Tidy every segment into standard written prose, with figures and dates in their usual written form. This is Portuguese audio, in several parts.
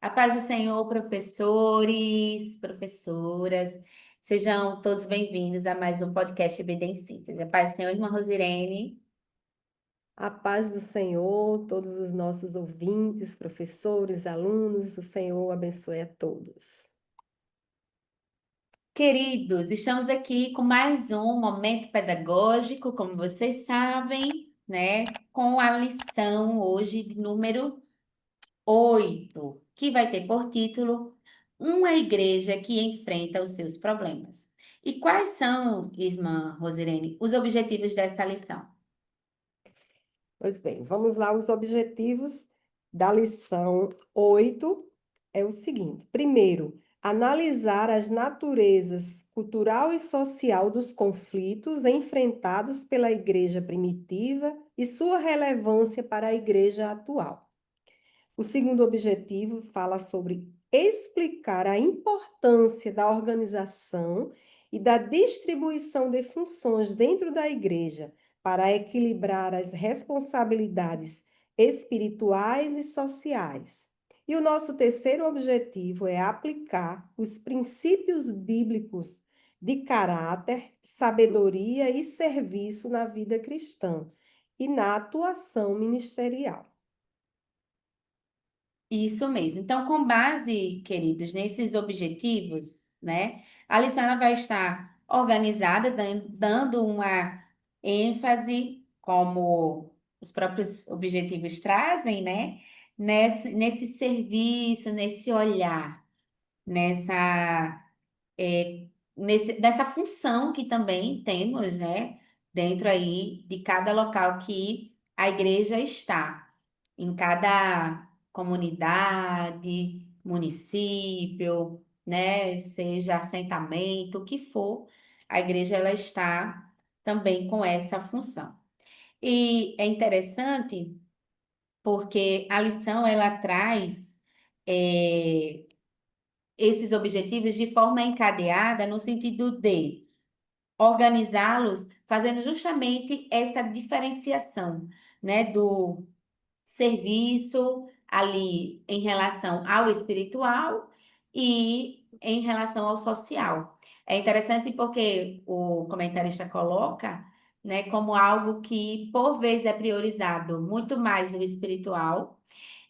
A paz do Senhor, professores, professoras, sejam todos bem-vindos a mais um podcast EBD em Síntese. A paz do Senhor, irmã Rosirene. A paz do Senhor, todos os nossos ouvintes, professores, alunos, o Senhor abençoe a todos. Queridos, estamos aqui com mais um momento pedagógico, como vocês sabem, né? Com a lição hoje de número 8, que vai ter por título Uma Igreja que Enfrenta os Seus Problemas. E quais são, irmã Rosirene, os objetivos dessa lição? Pois bem, vamos lá, os objetivos da lição 8 é o seguinte: primeiro, analisar as naturezas cultural e social dos conflitos enfrentados pela igreja primitiva e sua relevância para a igreja atual. O segundo objetivo fala sobre explicar a importância da organização e da distribuição de funções dentro da igreja para equilibrar as responsabilidades espirituais e sociais. E o nosso terceiro objetivo é aplicar os princípios bíblicos de caráter, sabedoria e serviço na vida cristã e na atuação ministerial. Isso mesmo. Então, com base, queridos, nesses objetivos, né, a lição ela vai estar organizada, dando uma ênfase, como os próprios objetivos trazem, né, nesse serviço, nesse olhar, nessa dessa função que também temos, né, dentro aí de cada local que a igreja está, em cada comunidade, município, né, seja assentamento, o que for, a igreja ela está também com essa função. E é interessante porque a lição ela traz eh, esses objetivos de forma encadeada no sentido de organizá-los, fazendo justamente essa diferenciação, né, do serviço ali em relação ao espiritual e em relação ao social. É interessante porque o comentarista coloca, né, como algo que por vezes é priorizado muito mais o espiritual.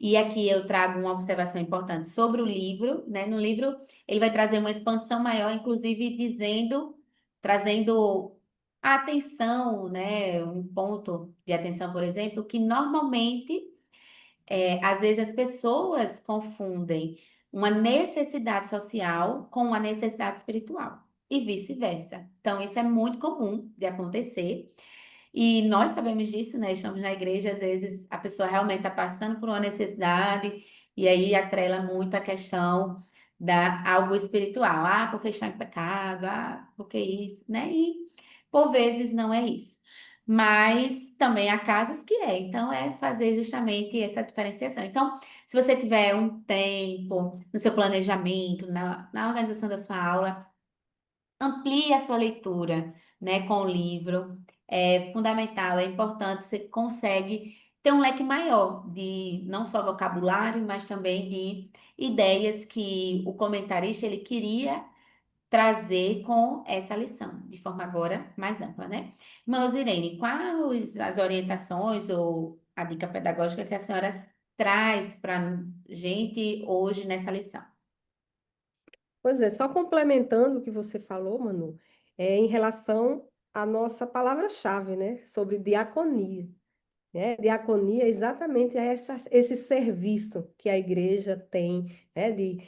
E aqui eu trago uma observação importante sobre o livro, né? No livro ele vai trazer uma expansão maior, inclusive trazendo a atenção, né? Um ponto de atenção, por exemplo, que normalmente às vezes as pessoas confundem uma necessidade social com uma necessidade espiritual e vice-versa. Então, isso é muito comum de acontecer. E nós sabemos disso, né? Estamos na igreja, às vezes a pessoa realmente está passando por uma necessidade e aí atrela muito a questão da algo espiritual. Ah, porque está em pecado, ah, porque isso, né? E por vezes não é isso. Mas também há casos que é. Então, é fazer justamente essa diferenciação. Então, se você tiver um tempo no seu planejamento, na organização da sua aula, amplie a sua leitura, né, com o livro. É fundamental, é importante, você consegue ter um leque maior de não só vocabulário, mas também de ideias que o comentarista ele queria trazer com essa lição, de forma agora mais ampla, né? Irmã Irene, quais as orientações ou a dica pedagógica que a senhora traz para gente hoje nessa lição? Pois é, só complementando o que você falou, Manu, em relação à nossa palavra-chave, né, sobre diaconia, né? Diaconia é exatamente esse serviço que a igreja tem, né, de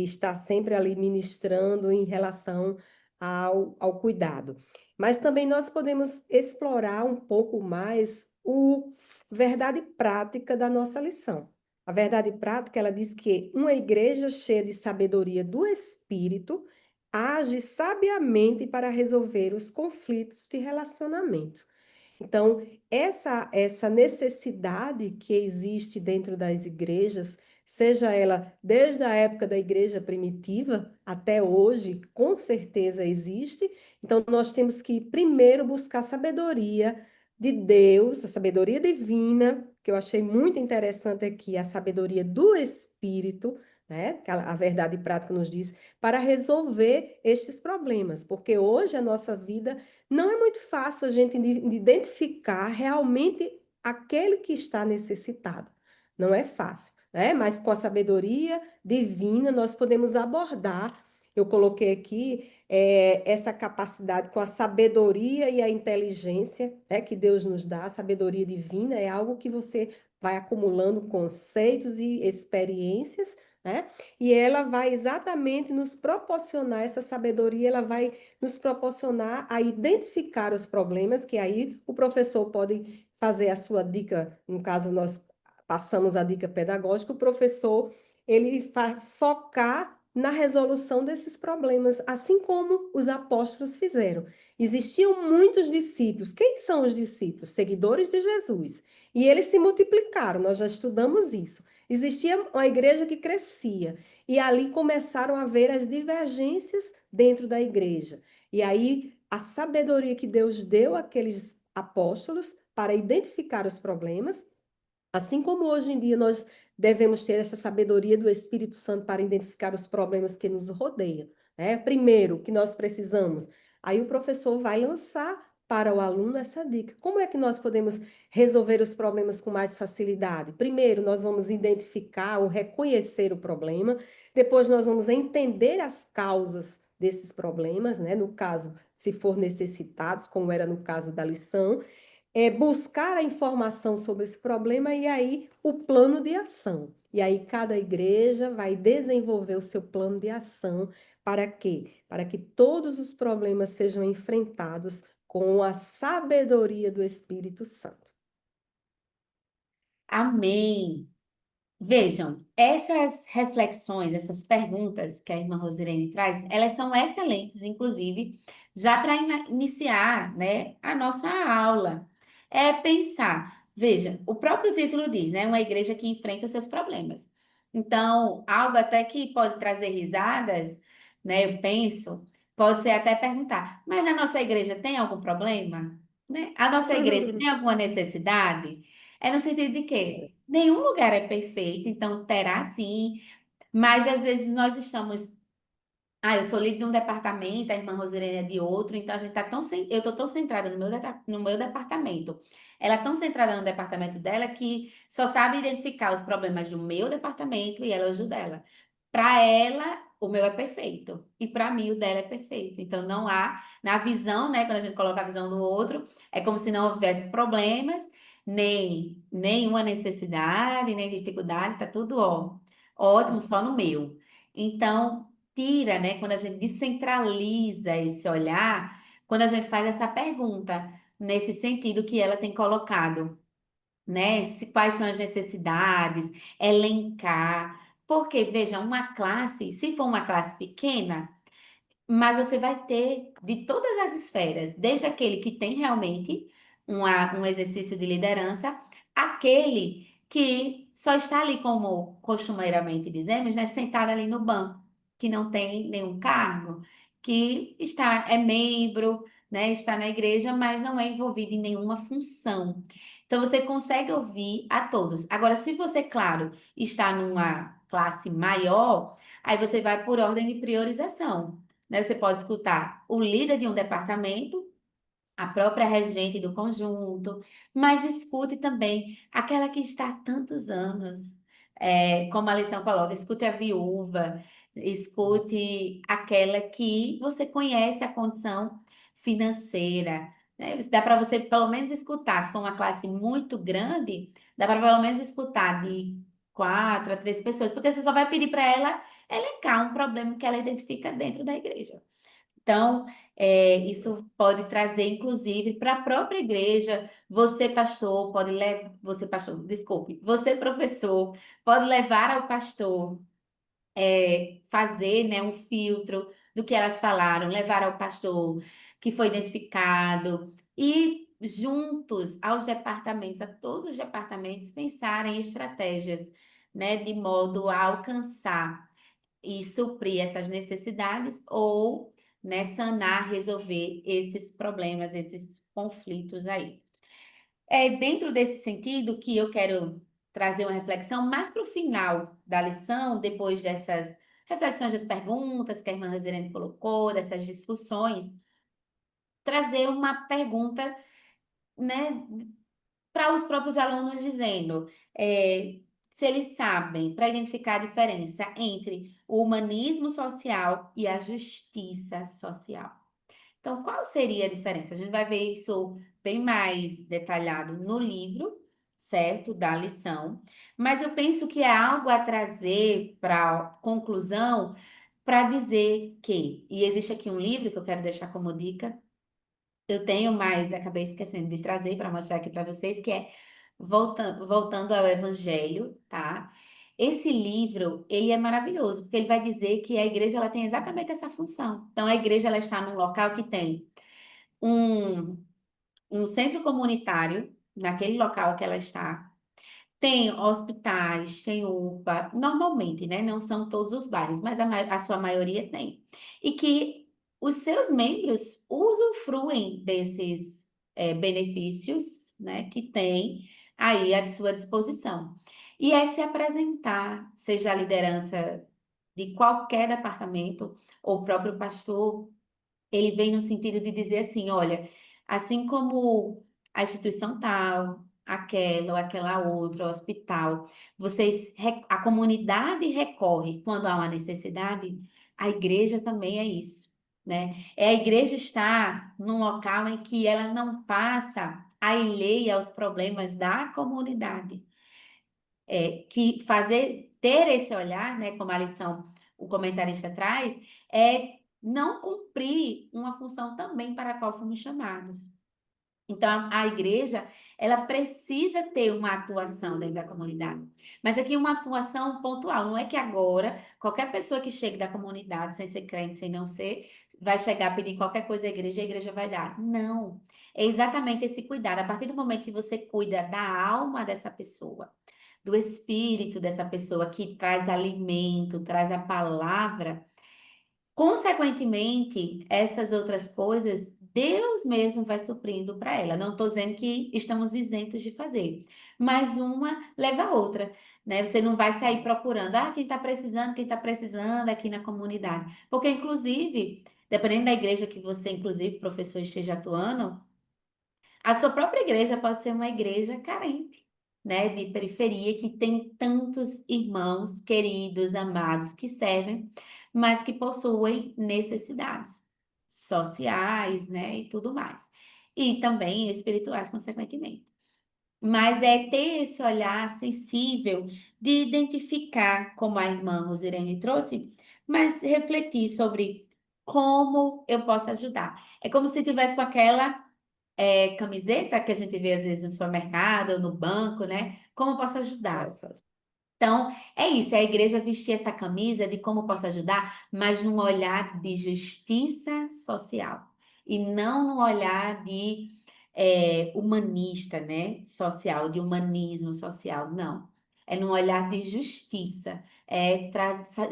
estar sempre ali ministrando em relação ao cuidado. Mas também nós podemos explorar um pouco mais o verdade prática da nossa lição. A verdade prática, ela diz que uma igreja cheia de sabedoria do Espírito age sabiamente para resolver os conflitos de relacionamento. Então, essa necessidade que existe dentro das igrejas, seja ela desde a época da igreja primitiva até hoje, com certeza existe. Então, nós temos que primeiro buscar a sabedoria de Deus, a sabedoria divina, que eu achei muito interessante aqui, a sabedoria do Espírito, né? Que a verdade prática nos diz, para resolver estes problemas, porque hoje a nossa vida não é muito fácil a gente identificar realmente aquele que está necessitado. Não é fácil, né? Mas com a sabedoria divina nós podemos abordar. Eu coloquei aqui essa capacidade com a sabedoria e a inteligência, né, que Deus nos dá. A sabedoria divina é algo que você vai acumulando conceitos e experiências, né? E ela vai exatamente nos proporcionar essa sabedoria, ela vai nos proporcionar a identificar os problemas, que aí o professor pode fazer a sua dica, no caso nós passamos a dica pedagógica, o professor ele vai focar na resolução desses problemas, assim como os apóstolos fizeram. Existiam muitos discípulos. Quem são os discípulos? Seguidores de Jesus. E eles se multiplicaram, nós já estudamos isso. Existia uma igreja que crescia, e ali começaram a ver as divergências dentro da igreja. E aí a sabedoria que Deus deu àqueles apóstolos para identificar os problemas, assim como hoje em dia nós devemos ter essa sabedoria do Espírito Santo para identificar os problemas que nos rodeiam, né? Primeiro, o que nós precisamos. Aí o professor vai lançar para o aluno essa dica. Como é que nós podemos resolver os problemas com mais facilidade? Primeiro, nós vamos identificar ou reconhecer o problema, depois nós vamos entender as causas desses problemas, né? No caso, se for necessitados, como era no caso da lição, buscar a informação sobre esse problema e aí o plano de ação. E aí cada igreja vai desenvolver o seu plano de ação para quê? Para que todos os problemas sejam enfrentados com a sabedoria do Espírito Santo. Amém. Vejam, essas reflexões, essas perguntas que a irmã Rosirene traz, elas são excelentes, inclusive, já para iniciar, né, a nossa aula. É pensar, veja, o próprio título diz, né, uma igreja que enfrenta os seus problemas. Então, algo até que pode trazer risadas, né, eu penso, pode ser até perguntar, mas na nossa igreja tem algum problema? Né? A nossa igreja tem alguma necessidade? É no sentido de que nenhum lugar é perfeito, então terá sim, mas às vezes nós estamos. Ah, eu sou líder de um departamento, a irmã Rosilene é de outro, então a gente tá tão. Eu tô tão centrada no meu departamento. Ela é tão centrada no departamento dela que só sabe identificar os problemas do meu departamento e ela ajuda ela. Para ela, o meu é perfeito. E para mim, o dela é perfeito. Então, não há, na visão, né? Quando a gente coloca a visão do outro, é como se não houvesse problemas, nem nenhuma necessidade, nem dificuldade, tá tudo ó, ótimo, só no meu. Então, tira, né? Quando a gente descentraliza esse olhar, quando a gente faz essa pergunta, nesse sentido que ela tem colocado, né? Quais são as necessidades, elencar. Porque, veja, uma classe, se for uma classe pequena, mas você vai ter de todas as esferas, desde aquele que tem realmente um exercício de liderança, aquele que só está ali, como costumeiramente dizemos, né, sentado ali no banco, que não tem nenhum cargo, que é membro, né, está na igreja, mas não é envolvido em nenhuma função. Então você consegue ouvir a todos. Agora, se você, claro, está numa classe maior, aí você vai por ordem de priorização, né? Você pode escutar o líder de um departamento, a própria regente do conjunto, mas escute também aquela que está há tantos anos, como a lição coloca, escute a viúva, escute aquela que você conhece a condição financeira, né? Dá para você pelo menos escutar, se for uma classe muito grande, dá para pelo menos escutar de 4 a 3 pessoas, porque você só vai pedir para ela elencar um problema que ela identifica dentro da igreja. Então, isso pode trazer, inclusive, para a própria igreja. Você, pastor, pode levar. Você, pastor, desculpe. Você, professor, pode levar ao pastor, fazer, né, um filtro do que elas falaram, levar ao pastor que foi identificado e juntos aos departamentos, a todos os departamentos, pensarem em estratégias, né, de modo a alcançar e suprir essas necessidades ou, né, sanar, resolver esses problemas, esses conflitos aí. É dentro desse sentido que eu quero trazer uma reflexão mais para o final da lição, depois dessas reflexões das perguntas que a irmã Rosirene colocou, dessas discussões, trazer uma pergunta, né, para os próprios alunos dizendo se eles sabem, para identificar a diferença entre o humanismo social e a justiça social. Então, qual seria a diferença? A gente vai ver isso bem mais detalhado no livro, certo? Da lição. Mas eu penso que é algo a trazer para conclusão para dizer que, e existe aqui um livro que eu quero deixar como dica, eu tenho, mas acabei esquecendo de trazer para mostrar aqui para vocês, que é Voltando ao Evangelho, tá? Esse livro, ele é maravilhoso, porque ele vai dizer que a igreja ela tem exatamente essa função. Então, a igreja ela está num local que tem um, um centro comunitário, naquele local que ela está. Tem hospitais, tem UPA, normalmente, né? Não são todos os bairros, mas a sua maioria tem. E que os seus membros usufruem desses benefícios, né? Que tem aí à sua disposição. E é se apresentar, seja a liderança de qualquer departamento, ou o próprio pastor ele vem no sentido de dizer assim, olha, assim como a instituição tal, aquela ou aquela outra, o hospital, a comunidade recorre quando há uma necessidade, a igreja também é isso, né? É a igreja estar num local em que ela não passa alheia aos problemas da comunidade que ter esse olhar, né, como a lição, o comentarista traz, é não cumprir uma função também para a qual fomos chamados. Então, a igreja, ela precisa ter uma atuação dentro da comunidade. Mas aqui uma atuação pontual. Não é que agora, qualquer pessoa que chegue da comunidade, sem ser crente, sem não ser, vai chegar pedir qualquer coisa à igreja, a igreja vai dar. Não. É exatamente esse cuidado. A partir do momento que você cuida da alma dessa pessoa, do espírito dessa pessoa que traz alimento, traz a palavra, consequentemente, essas outras coisas, Deus mesmo vai suprindo para ela. Não estou dizendo que estamos isentos de fazer, mas uma leva a outra, né? Você não vai sair procurando, quem está precisando aqui na comunidade. Porque, inclusive, dependendo da igreja que você, inclusive, professor, esteja atuando, a sua própria igreja pode ser uma igreja carente, né, de periferia, que tem tantos irmãos queridos, amados, que servem, mas que possuem necessidades sociais, né, e tudo mais. E também espirituais, consequentemente. Mas é ter esse olhar sensível de identificar, como a irmã Rosirene trouxe, mas refletir sobre como eu posso ajudar. É como se tivesse com aquela camiseta que a gente vê às vezes no supermercado ou no banco, né? Como eu posso ajudar? Nossa, Então, é isso, é a igreja vestir essa camisa de como eu posso ajudar, mas num olhar de justiça social e não num olhar de humanista, né? Social, de humanismo social, não. É num olhar de justiça,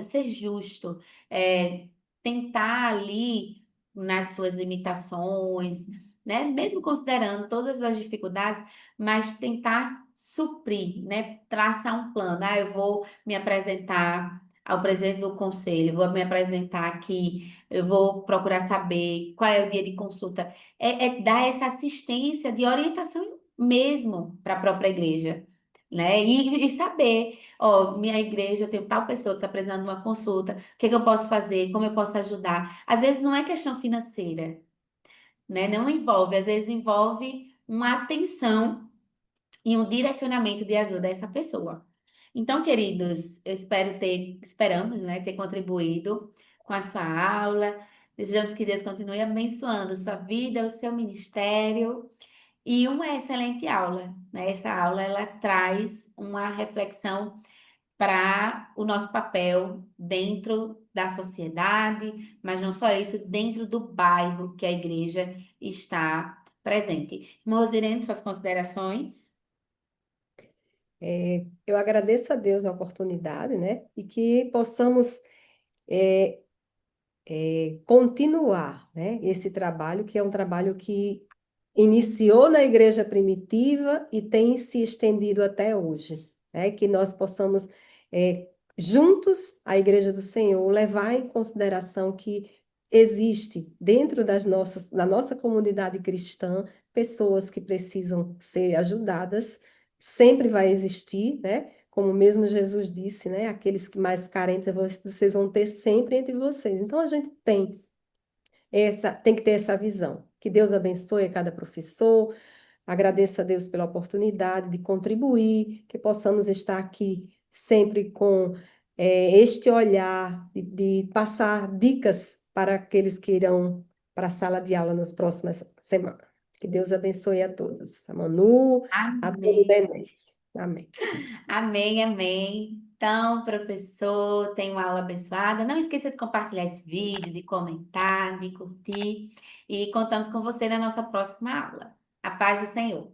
ser justo, é tentar ali nas suas imitações, né? Mesmo considerando todas as dificuldades, mas tentar suprir, né? Traçar um plano. Ah, eu vou me apresentar ao presidente do conselho, vou me apresentar aqui, eu vou procurar saber qual é o dia de consulta. É dar essa assistência de orientação mesmo para a própria igreja. Né? E saber, ó, minha igreja, eu tenho tal pessoa que está precisando de uma consulta, o que que eu posso fazer, como eu posso ajudar. Às vezes não é questão financeira, né? Não envolve, às vezes envolve uma atenção e um direcionamento de ajuda a essa pessoa. Então, queridos, esperamos, né, ter contribuído com a sua aula. Desejamos que Deus continue abençoando sua vida, o seu ministério e uma excelente aula, né? Essa aula ela traz uma reflexão para o nosso papel dentro da sociedade, mas não só isso, dentro do bairro que a igreja está presente. Irmã suas considerações? eu agradeço a Deus a oportunidade, né? E que possamos é, continuar, né? Esse trabalho, que é um trabalho que iniciou na igreja primitiva e tem se estendido até hoje. né? Que nós possamos, juntos, a Igreja do Senhor, levar em consideração que existe dentro da nossa comunidade cristã pessoas que precisam ser ajudadas, sempre vai existir, né? Como mesmo Jesus disse, né? Aqueles que mais carentes vocês vão ter sempre entre vocês. Então a gente tem que ter essa visão. Que Deus abençoe a cada professor. Agradeço a Deus pela oportunidade de contribuir, que possamos estar aqui sempre com este olhar de passar dicas para aqueles que irão para a sala de aula nas próximas semanas. Que Deus abençoe a todos, a Manu, a todo o Amém. DENET. Amém. Amém, amém. Então, professor, tenha uma aula abençoada. Não esqueça de compartilhar esse vídeo, de comentar, de curtir. E contamos com você na nossa próxima aula. A paz do Senhor.